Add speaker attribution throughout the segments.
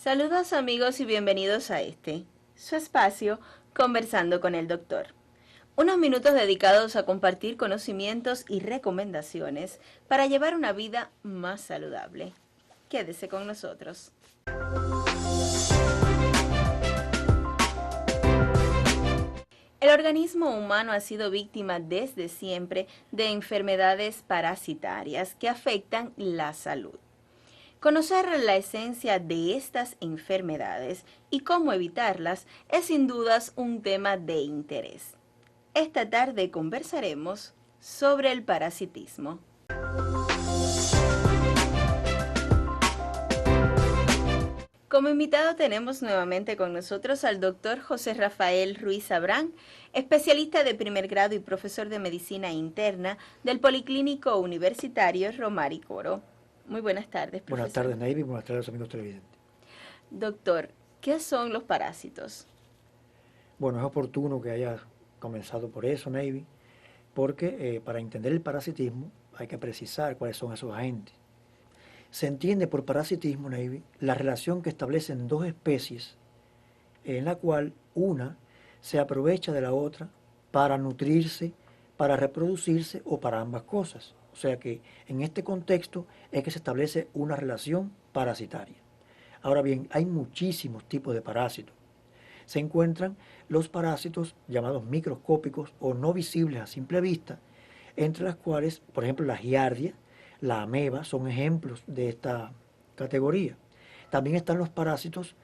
Speaker 1: Saludos amigos y bienvenidos a su espacio, Conversando con el Doctor. Unos minutos dedicados a compartir conocimientos y recomendaciones para llevar una vida más saludable. Quédese con nosotros. El organismo humano ha sido víctima desde siempre de enfermedades parasitarias que afectan la salud. Conocer la esencia de estas enfermedades y cómo evitarlas es sin dudas un tema de interés. Esta tarde conversaremos sobre el parasitismo. Como invitado tenemos nuevamente con nosotros al doctor José Rafael Ruiz Abrán, especialista de primer grado y profesor de medicina interna del Policlínico Universitario Romari Coro. Muy buenas tardes, profesor.
Speaker 2: Buenas tardes, Navy. Buenas tardes, amigos televidentes.
Speaker 1: Doctor, ¿qué son los parásitos?
Speaker 2: Bueno, es oportuno que haya comenzado por eso, Navy, porque para entender el parasitismo hay que precisar cuáles son esos agentes. Se entiende por parasitismo, Navy, la relación que establecen dos especies en la cual una se aprovecha de la otra para nutrirse, para reproducirse o para ambas cosas. O sea que en este contexto es que se establece una relación parasitaria. Ahora bien, hay muchísimos tipos de parásitos. Se encuentran los parásitos llamados microscópicos o no visibles a simple vista, entre las cuales, por ejemplo, la giardia, la ameba, son ejemplos de esta categoría. También están los parásitos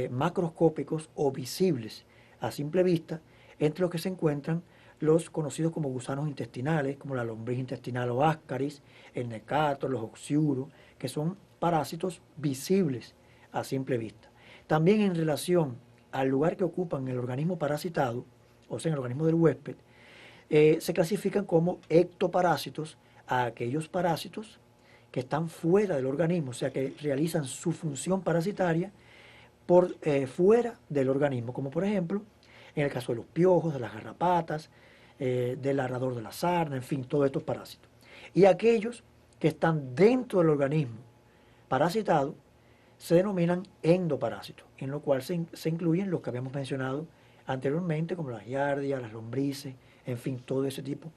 Speaker 2: macroscópicos o visibles a simple vista, entre los que se encuentran los conocidos como gusanos intestinales, como la lombriz intestinal o ascaris, el necato, los oxiuros, que son parásitos visibles a simple vista. También en relación al lugar que ocupan en el organismo parasitado, o sea, en el organismo del huésped, se clasifican como ectoparásitos a aquellos parásitos que están fuera del organismo, o sea, que realizan su función parasitaria por fuera del organismo, como por ejemplo en el caso de los piojos, de las garrapatas, del arador de la sarna, en fin, todos estos parásitos. Y aquellos que están dentro del organismo parasitado se denominan endoparásitos, en lo cual se incluyen los que habíamos mencionado anteriormente, como las giardias, las lombrices, en fin, todo ese tipo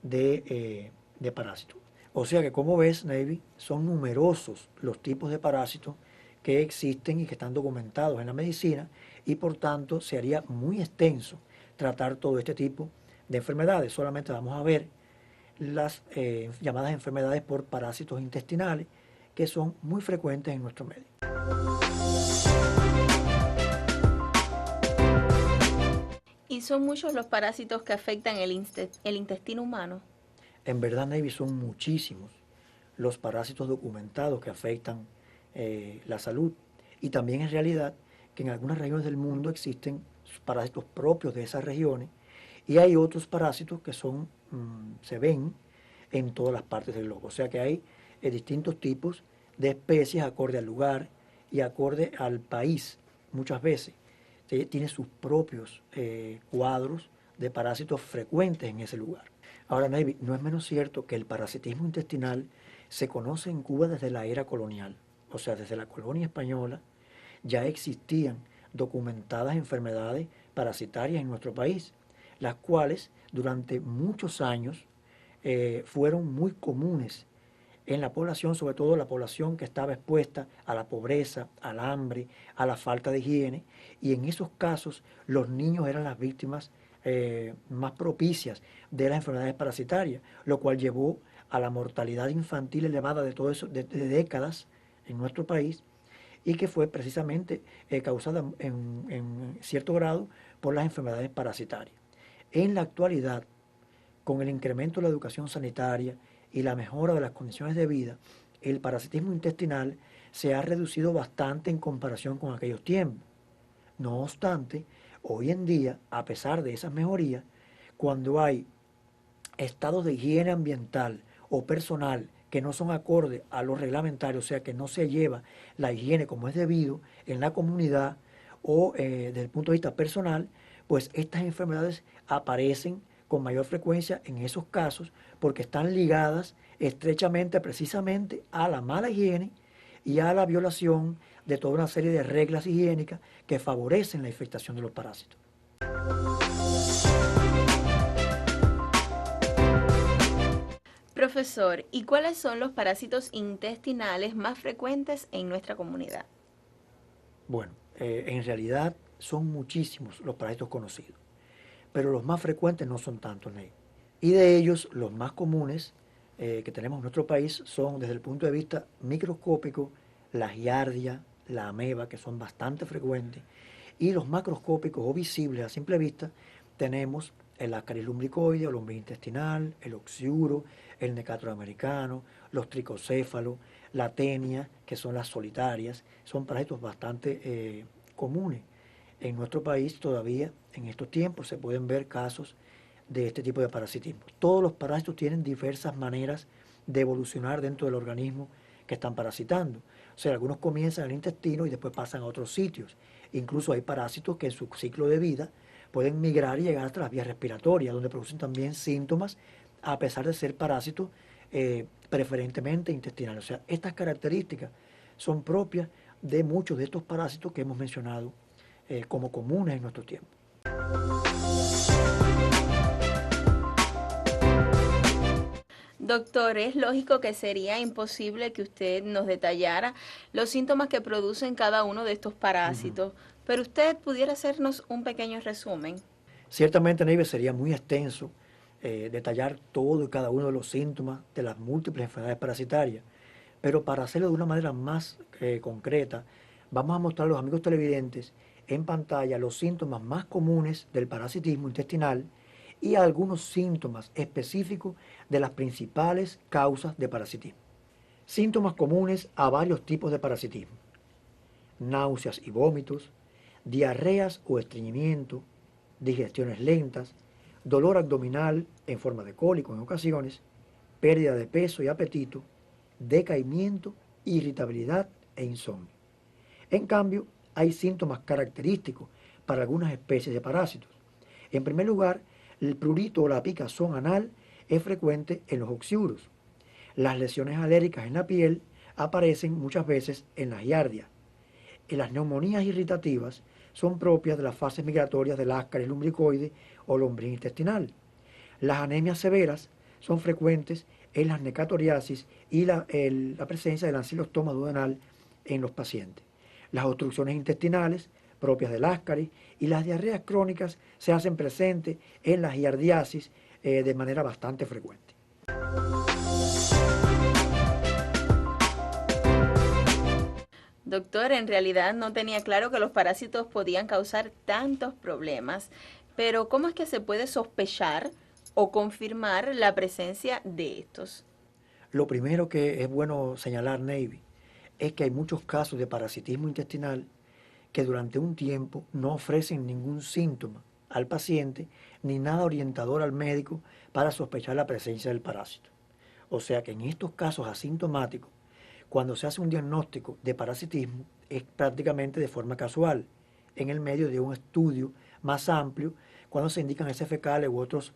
Speaker 2: de parásitos. O sea que, como ves, Navy, son numerosos los tipos de parásitos que existen y que están documentados en la medicina, y por tanto se haría muy extenso tratar todo este tipo de enfermedades. Solamente vamos a ver las llamadas enfermedades por parásitos intestinales, que son muy frecuentes en nuestro medio.
Speaker 1: ¿Y son muchos los parásitos que afectan el intestino humano?
Speaker 2: En verdad, Navy, son muchísimos los parásitos documentados que afectan la salud. Y también es realidad que en algunas regiones del mundo existen parásitos propios de esas regiones, y hay otros parásitos que se ven en todas las partes del globo. O sea que hay distintos tipos de especies acorde al lugar y acorde al país. Muchas veces tiene sus propios cuadros de parásitos frecuentes en ese lugar. Ahora, Navy, no es menos cierto que el parasitismo intestinal se conoce en Cuba desde la era colonial. O sea, desde la colonia española ya existían documentadas enfermedades parasitarias en nuestro país, las cuales durante muchos años fueron muy comunes en la población, sobre todo la población que estaba expuesta a la pobreza, al hambre, a la falta de higiene, y en esos casos los niños eran las víctimas más propicias de las enfermedades parasitarias, lo cual llevó a la mortalidad infantil elevada de todo eso, de décadas en nuestro país, y que fue precisamente causada en cierto grado por las enfermedades parasitarias. En la actualidad, con el incremento de la educación sanitaria y la mejora de las condiciones de vida, el parasitismo intestinal se ha reducido bastante en comparación con aquellos tiempos. No obstante, hoy en día, a pesar de esas mejorías, cuando hay estados de higiene ambiental o personal que no son acordes a los reglamentarios, o sea que no se lleva la higiene como es debido en la comunidad o desde el punto de vista personal, pues estas enfermedades aparecen con mayor frecuencia en esos casos porque están ligadas estrechamente precisamente a la mala higiene y a la violación de toda una serie de reglas higiénicas que favorecen la infestación de los parásitos.
Speaker 1: Profesor, ¿y cuáles son los parásitos intestinales más frecuentes en nuestra comunidad?
Speaker 2: Bueno, en realidad son muchísimos los parásitos conocidos, pero los más frecuentes no son tantos, Ney. Y de ellos, los más comunes que tenemos en nuestro país son, desde el punto de vista microscópico, la giardia, la ameba, que son bastante frecuentes, y los macroscópicos o visibles a simple vista, tenemos el Ascaris lumbricoide o lombriz intestinal, el oxiuro, el necatro americano, los tricocéfalos, la tenia, que son las solitarias, son parásitos bastante comunes. En nuestro país todavía, en estos tiempos, se pueden ver casos de este tipo de parasitismo. Todos los parásitos tienen diversas maneras de evolucionar dentro del organismo que están parasitando. O sea, algunos comienzan en el intestino y después pasan a otros sitios. Incluso hay parásitos que en su ciclo de vida pueden migrar y llegar hasta las vías respiratorias, donde producen también síntomas, a pesar de ser parásitos preferentemente intestinales. O sea, estas características son propias de muchos de estos parásitos que hemos mencionado como comunes en nuestro tiempo.
Speaker 1: Doctor, es lógico que sería imposible que usted nos detallara los síntomas que producen cada uno de estos parásitos, pero usted pudiera hacernos un pequeño resumen.
Speaker 2: Ciertamente, Neive, sería muy extenso detallar todo y cada uno de los síntomas de las múltiples enfermedades parasitarias, pero para hacerlo de una manera más concreta, vamos a mostrar a los amigos televidentes en pantalla los síntomas más comunes del parasitismo intestinal y algunos síntomas específicos de las principales causas de parasitismo. Síntomas comunes a varios tipos de parasitismo: náuseas y vómitos, diarreas o estreñimiento, digestiones lentas, dolor abdominal en forma de cólico en ocasiones, pérdida de peso y apetito, decaimiento, irritabilidad e insomnio. En cambio, hay síntomas característicos para algunas especies de parásitos. En primer lugar, el prurito o la picazón anal es frecuente en los oxiuros. Las lesiones alérgicas en la piel aparecen muchas veces en la giardia. Y las neumonías irritativas son propias de las fases migratorias del Ascaris lumbricoide o lombriz intestinal. Las anemias severas son frecuentes en las necatoriasis y la presencia del ancilostoma duodenal en los pacientes. Las obstrucciones intestinales propias del Ascaris y las diarreas crónicas se hacen presentes en la giardiasis de manera bastante frecuente.
Speaker 1: Doctor, en realidad no tenía claro que los parásitos podían causar tantos problemas, pero ¿cómo es que se puede sospechar o confirmar la presencia de estos?
Speaker 2: Lo primero que es bueno señalar, Navy, es que hay muchos casos de parasitismo intestinal que durante un tiempo no ofrecen ningún síntoma al paciente ni nada orientador al médico para sospechar la presencia del parásito. O sea que en estos casos asintomáticos, cuando se hace un diagnóstico de parasitismo, es prácticamente de forma casual, en el medio de un estudio más amplio, cuando se indican heces fecales u otros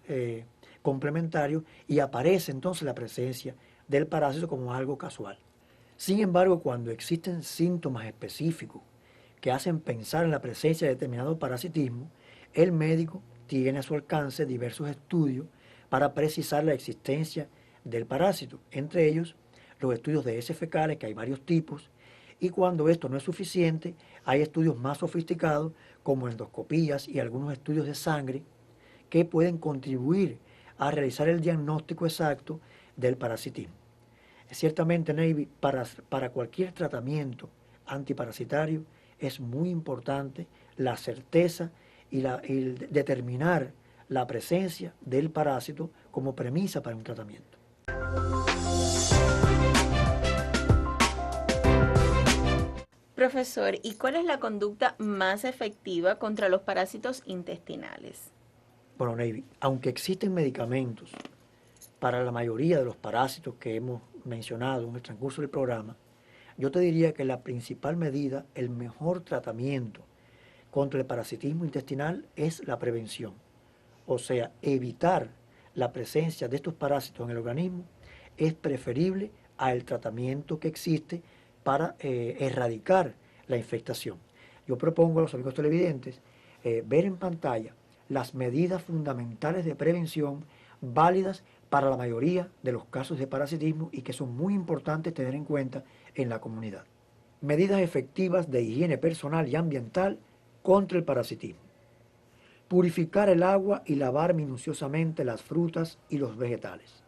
Speaker 2: complementarios y aparece entonces la presencia del parásito como algo casual. Sin embargo, cuando existen síntomas específicos que hacen pensar en la presencia de determinado parasitismo, el médico tiene a su alcance diversos estudios para precisar la existencia del parásito, entre ellos los estudios de heces fecales, que hay varios tipos, y cuando esto no es suficiente, hay estudios más sofisticados como endoscopías y algunos estudios de sangre que pueden contribuir a realizar el diagnóstico exacto del parasitismo. Ciertamente, Navy, para cualquier tratamiento antiparasitario es muy importante la certeza y el determinar la presencia del parásito como premisa para un tratamiento.
Speaker 1: Profesor, ¿y cuál es la conducta más efectiva contra los parásitos intestinales?
Speaker 2: Bueno, Navy, aunque existen medicamentos para la mayoría de los parásitos que hemos mencionado en el transcurso del programa, yo te diría que la principal medida, el mejor tratamiento contra el parasitismo intestinal es la prevención. O sea, evitar la presencia de estos parásitos en el organismo es preferible al tratamiento que existe para erradicar la infestación. Yo propongo a los amigos televidentes ver en pantalla las medidas fundamentales de prevención válidas para la mayoría de los casos de parasitismo y que son muy importantes tener en cuenta en la comunidad. Medidas efectivas de higiene personal y ambiental contra el parasitismo. Purificar el agua y lavar minuciosamente las frutas y los vegetales.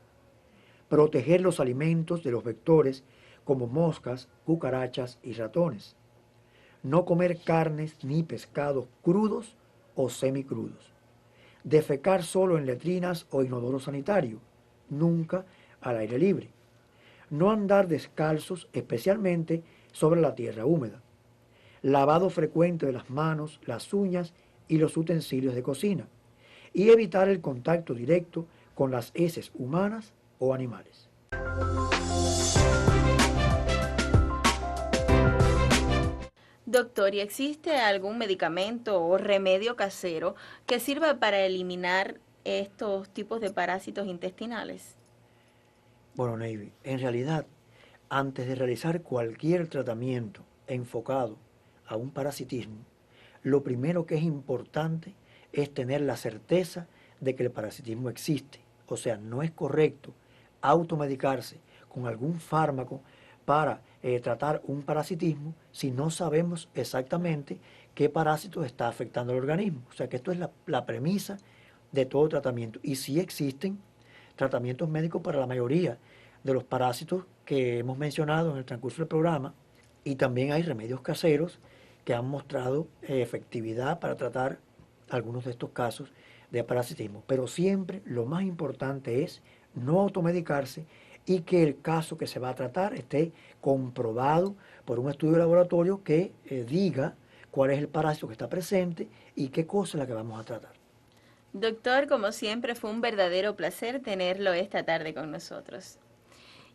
Speaker 2: Proteger los alimentos de los vectores como moscas, cucarachas y ratones. No comer carnes ni pescados crudos o semicrudos. Defecar solo en letrinas o inodoro sanitario, nunca al aire libre. No andar descalzos, especialmente sobre la tierra húmeda. Lavado frecuente de las manos, las uñas y los utensilios de cocina. Y evitar el contacto directo con las heces humanas o animales.
Speaker 1: Doctor, ¿y existe algún medicamento o remedio casero que sirva para eliminar estos tipos de parásitos intestinales?
Speaker 2: Bueno, Navy, en realidad, antes de realizar cualquier tratamiento enfocado a un parasitismo, lo primero que es importante es tener la certeza de que el parasitismo existe. O sea, no es correcto automedicarse con algún fármaco para tratar un parasitismo si no sabemos exactamente qué parásito está afectando al organismo. O sea que esto es la premisa de todo tratamiento. Y sí existen tratamientos médicos para la mayoría de los parásitos que hemos mencionado en el transcurso del programa, y también hay remedios caseros que han mostrado efectividad para tratar algunos de estos casos de parasitismo. Pero siempre lo más importante es no automedicarse y que el caso que se va a tratar esté comprobado por un estudio de laboratorio que diga cuál es el parásito que está presente y qué cosa es la que vamos a tratar.
Speaker 1: Doctor, como siempre, fue un verdadero placer tenerlo esta tarde con nosotros.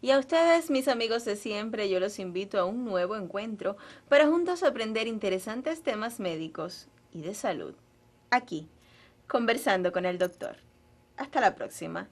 Speaker 1: Y a ustedes, mis amigos de siempre, yo los invito a un nuevo encuentro para juntos aprender interesantes temas médicos y de salud. Aquí, conversando con el doctor. Hasta la próxima.